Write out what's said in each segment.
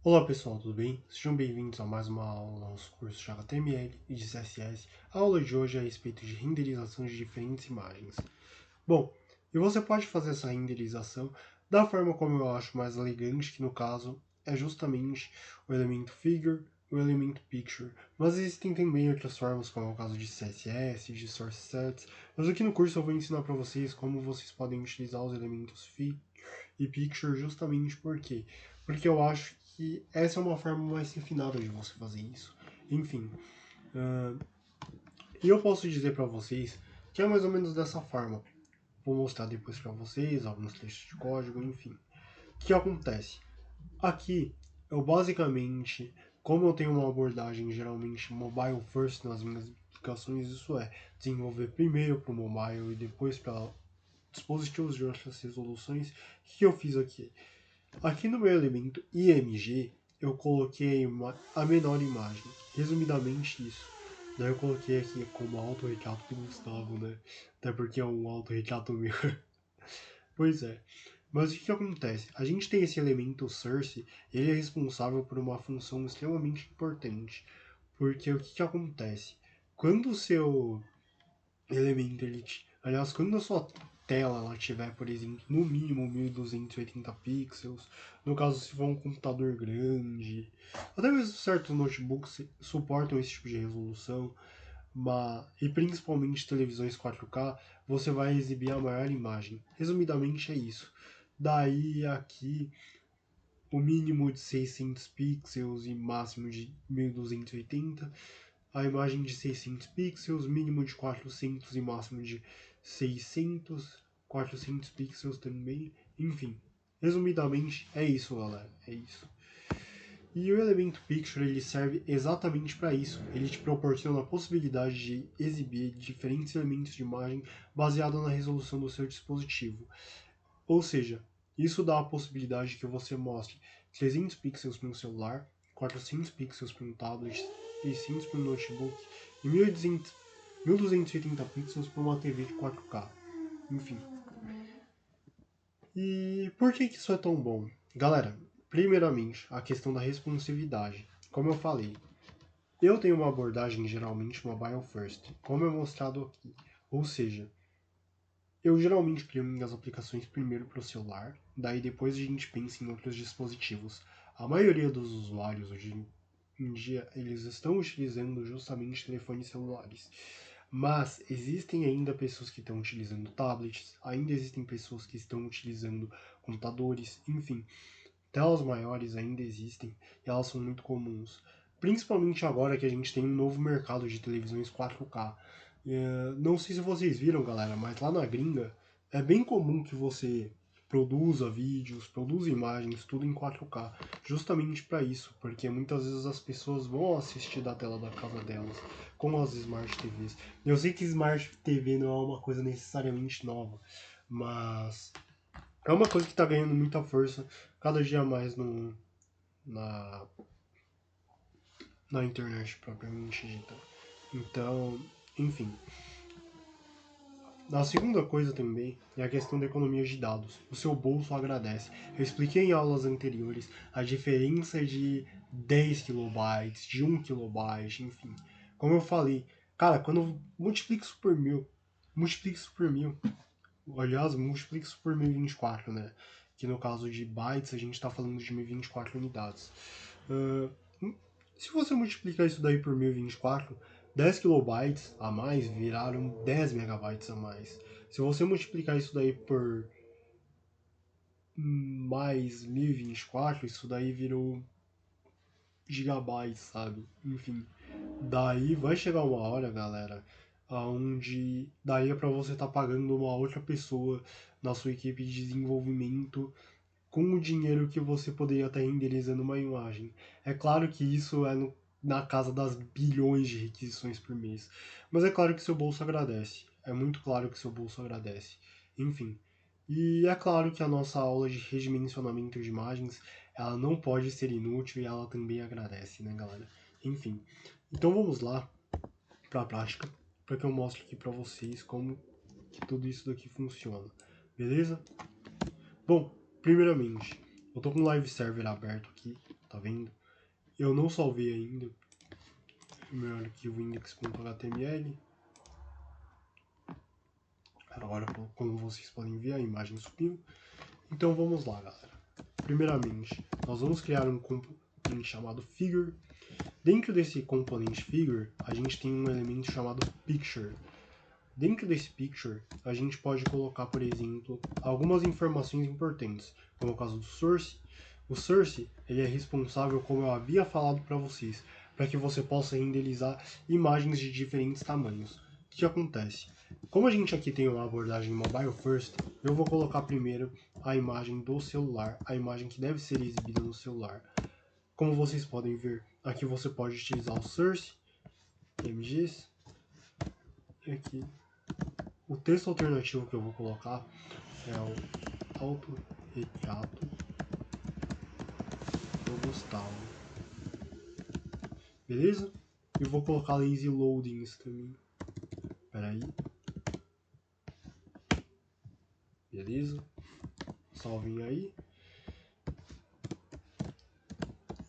Olá pessoal, tudo bem? Sejam bem-vindos a mais uma aula do nosso curso de HTML e de CSS. A aula de hoje é a respeito de renderização de diferentes imagens. Bom, e você pode fazer essa renderização da forma como eu acho mais elegante, que no caso é justamente o elemento figure, o elemento picture. Mas existem também outras formas, como é o caso de CSS, de source sets. Mas aqui no curso eu vou ensinar para vocês como vocês podem utilizar os elementos figure e picture justamente porque eu acho que essa é uma forma mais refinada de você fazer isso. Enfim, e eu posso dizer para vocês que é mais ou menos dessa forma. Vou mostrar depois para vocês alguns textos de código, enfim. O que acontece? Aqui, eu basicamente, como eu tenho uma abordagem geralmente mobile first nas minhas aplicações, isso é, desenvolver primeiro para o mobile e depois para dispositivos de outras resoluções, o que eu fiz aqui? Aqui no meu elemento img, eu coloquei a menor imagem. Resumidamente isso. Daí eu coloquei aqui como autorretrato do Gustavo, né? Até porque é um autorretrato meu. Pois é. Mas o que acontece? A gente tem esse elemento source, ele é responsável por uma função extremamente importante. Porque o que acontece? Quando o seu elemento ele, aliás, quando a sua tela ela tiver, por exemplo, no mínimo 1280 pixels, no caso se for um computador grande, até mesmo certos notebooks suportam esse tipo de resolução, e principalmente televisões 4K, você vai exibir a maior imagem. Resumidamente é isso. Daí aqui o mínimo de 600 pixels e máximo de 1280, a imagem de 600 pixels, mínimo de 400 e máximo de 600, 400 pixels também, enfim. Resumidamente, é isso, galera, é isso. E o elemento Picture ele serve exatamente para isso. Ele te proporciona a possibilidade de exibir diferentes elementos de imagem baseado na resolução do seu dispositivo. Ou seja, isso dá a possibilidade que você mostre 300 pixels para um celular, 400 pixels para um tablet, 600 para um notebook e 1280 pixels para uma TV de 4K. Enfim. E por que isso é tão bom? Galera, primeiramente, a questão da responsividade. Como eu falei, eu tenho uma abordagem geralmente mobile first, como é mostrado aqui. Ou seja, eu geralmente crio minhas aplicações primeiro para o celular, daí depois a gente pensa em outros dispositivos. A maioria dos usuários hoje em dia, eles estão utilizando justamente telefones celulares. Mas existem ainda pessoas que estão utilizando tablets, ainda existem pessoas que estão utilizando computadores, enfim. Telas maiores ainda existem e elas são muito comuns. Principalmente agora que a gente tem um novo mercado de televisões 4K. Não sei se vocês viram, galera, mas lá na gringa é bem comum que você produza vídeos, produza imagens, tudo em 4K. Justamente para isso, porque muitas vezes as pessoas vão assistir da tela da casa delas, com as Smart TVs. Eu sei que Smart TV não é uma coisa necessariamente nova, mas é uma coisa que está ganhando muita força cada dia mais na, na internet propriamente dita. Então, enfim. A segunda coisa também é a questão da economia de dados. O seu bolso agradece. Eu expliquei em aulas anteriores a diferença de 10 kilobytes, de 1 kilobyte, enfim. Como eu falei, cara, quando eu multiplico isso por mil, multiplique isso por mil, aliás, multiplique isso por 1024, né? Que no caso de bytes a gente está falando de 1024 unidades. Uh, Se você multiplicar isso daí por 1024, 10 kilobytes a mais viraram 10 megabytes a mais. Se você multiplicar isso daí por mais 1024, isso daí virou gigabytes, sabe? Enfim, daí vai chegar uma hora, galera, onde daria para você estar pagando uma outra pessoa na sua equipe de desenvolvimento com o dinheiro que você poderia estar renderizando uma imagem. É claro que isso é na casa das bilhões de requisições por mês, mas é claro que seu bolso agradece. É muito claro que seu bolso agradece. Enfim. E é claro que a nossa aula de redimensionamento de imagens, ela não pode ser inútil e ela também agradece, né, galera? Enfim. Então vamos lá para a prática, para que eu mostre aqui para vocês como que tudo isso daqui funciona. Beleza? Bom, primeiramente, eu tô com o live server aberto aqui. tá vendo? Eu não salvei ainda o meu arquivo index.html. Agora, como vocês podem ver, a imagem subiu. Então vamos lá, galera. Primeiramente, nós vamos criar um componente chamado figure. Dentro desse componente figure, a gente tem um elemento chamado picture. Dentro desse picture, a gente pode colocar, por exemplo, algumas informações importantes, como o caso do source. O source ele é responsável, como eu havia falado para vocês, para que você possa renderizar imagens de diferentes tamanhos. O que acontece? Como a gente aqui tem uma abordagem mobile first, eu vou colocar primeiro a imagem do celular, a imagem que deve ser exibida no celular. Como vocês podem ver, aqui você pode utilizar o source, images, e aqui o texto alternativo que eu vou colocar é o autorretrato do Gustavo. Beleza? E vou colocar lazy loadings também. Peraí. Beleza? Salvem aí.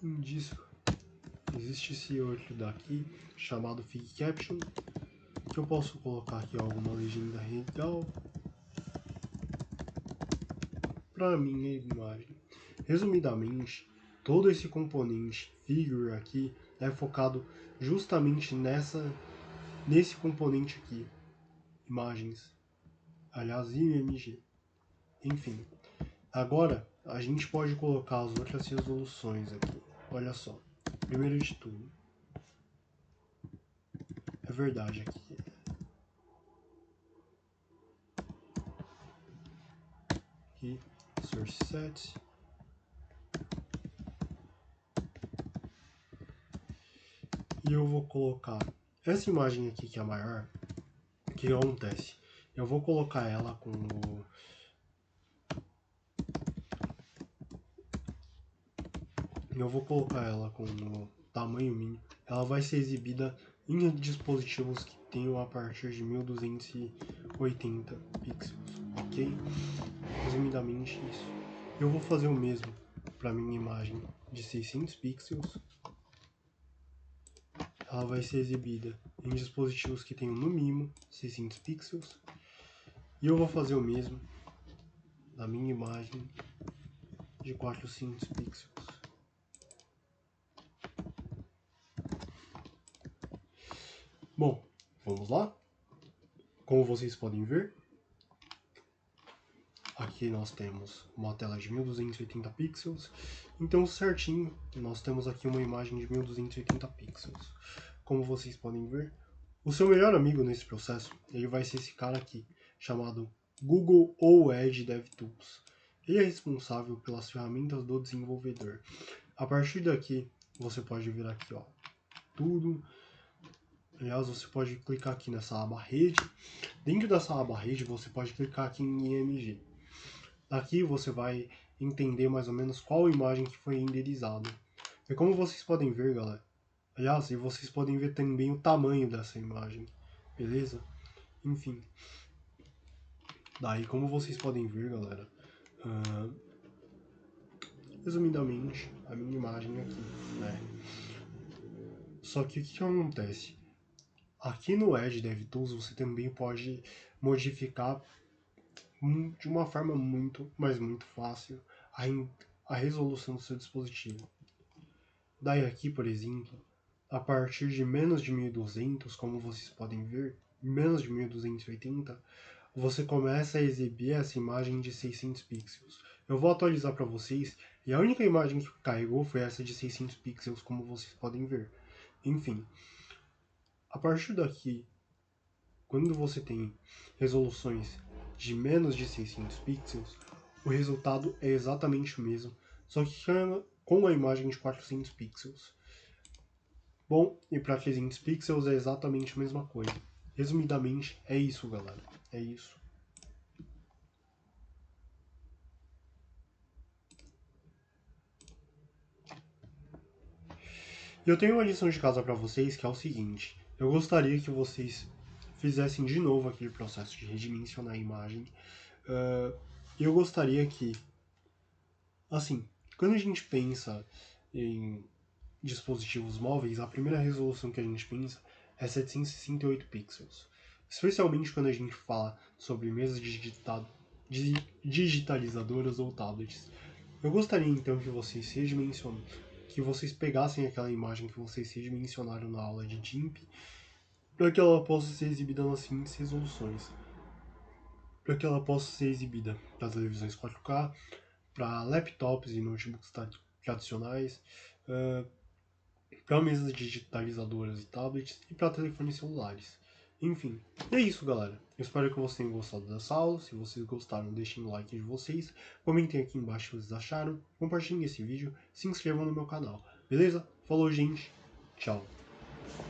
Indício. Existe esse outro daqui chamado Fig Caption, que eu posso colocar aqui alguma legenda legal para minha imagem. Resumidamente, todo esse componente figure aqui é focado justamente nesse componente aqui, imagens, aliás, IMG. Enfim, agora a gente pode colocar as outras resoluções aqui. Olha só, primeiro de tudo, é verdade aqui. Aqui, source set. E eu vou colocar essa imagem aqui que é a maior. O que acontece? Eu vou colocar ela com o tamanho mínimo. Ela vai ser exibida em dispositivos que tenham a partir de 1280 pixels, ok? Resumidamente isso. Eu vou fazer o mesmo para minha imagem de 600 pixels. Ela vai ser exibida em dispositivos que tenham no mínimo 600 pixels. E eu vou fazer o mesmo da minha imagem de 400 pixels. Bom, vamos lá? Como vocês podem ver, aqui nós temos uma tela de 1280 pixels, então certinho, nós temos aqui uma imagem de 1280 pixels. Como vocês podem ver, o seu melhor amigo nesse processo, ele vai ser esse cara aqui, chamado Google ou Edge DevTools. Ele é responsável pelas ferramentas do desenvolvedor. A partir daqui, você pode ver aqui, ó, tudo. Aliás, você pode clicar aqui nessa aba rede. Dentro dessa aba rede, você pode clicar aqui em IMG. Daqui você vai entender mais ou menos qual imagem que foi renderizada. E como vocês podem ver, galera, aliás, e vocês podem ver também o tamanho dessa imagem, beleza? Enfim. Daí, como vocês podem ver, galera, resumidamente, a minha imagem aqui, né? Só que o que acontece? Aqui no Edge DevTools você também pode modificar de uma forma muito, mas muito fácil a resolução do seu dispositivo. Daí aqui, por exemplo, a partir de menos de 1200, como vocês podem ver, menos de 1280, você começa a exibir essa imagem de 600 pixels. Eu vou atualizar para vocês, e a única imagem que carregou foi essa de 600 pixels, como vocês podem ver. Enfim, a partir daqui, quando você tem resoluções de menos de 600 pixels, o resultado é exatamente o mesmo, só que com a imagem de 400 pixels. Bom, e para 300 pixels é exatamente a mesma coisa. Resumidamente, é isso, galera. É isso. Eu tenho uma lição de casa para vocês que é o seguinte. Eu gostaria que vocês fizessem de novo aquele processo de redimensionar a imagem. Eu gostaria que, assim, quando a gente pensa em dispositivos móveis, a primeira resolução que a gente pensa é 768 pixels. Especialmente quando a gente fala sobre mesas digitalizadoras ou tablets. Eu gostaria então que vocês pegassem aquela imagem que vocês mencionaram na aula de GIMP, para que ela possa ser exibida nas seguintes resoluções. Para que ela possa ser exibida para televisões 4K, para laptops e notebooks tradicionais, para mesas digitalizadoras e tablets e para telefones celulares. Enfim, é isso, galera. Eu espero que vocês tenham gostado dessa aula. Se vocês gostaram, deixem o like de vocês, comentem aqui embaixo o que vocês acharam, compartilhem esse vídeo, se inscrevam no meu canal. Beleza? Falou, gente. Tchau.